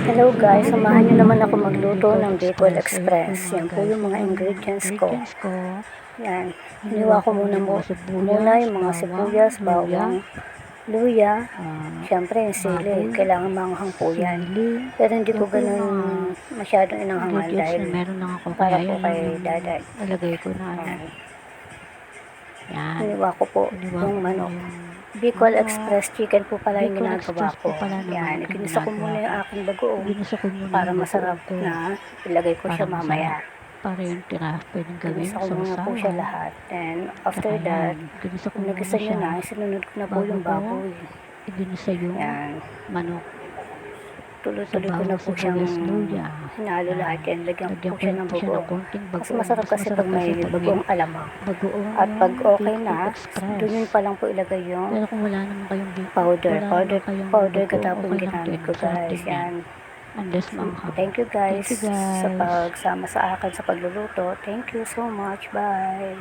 Hello guys, samahan niyo naman ako Bicol magluto ng Bicol Express. Express. Yan po yung mga ingredients ko. ko. Yan, iniwa ko muna yung mga sibuyas, bawang, luya, syempre yung sili. Kailangan manghang po yan. Pero hindi ko ganun masyadong inanghangan dahil Meron lang ako para kaya po yan kay yung daday. nalagay ko na ano. Yan, Yan. iniwa ko po yung manok. Bicol Express chicken po pala yung Bicol ginagawa Express ko. po pala naman Yan, yung ginisa ko muna yung aking bagoong Ginisa ko muna para yung masarap bagoong ko. na ilagay ko siya Para mamaya. Para yung tira, pwedeng gawin Ginisa ko muna po siya lahat. And after that, kung nagisa nyo na, sinunod ko na po yung baboy. Ginisa yung manok. Tuloy-tuloy ko na po siyang hinalo lahat yan. Lagyan ko po siya ng bagoong. Mas masarap kasi pag may bagoong alamang. At pag okay na, doon yun pa lang po ilagay yung Pero kung wala naman kayong powder katapon ginamit ko guys. Yan. Thank you guys sa pagsama sa akin sa pagluluto. Thank you so much. Bye.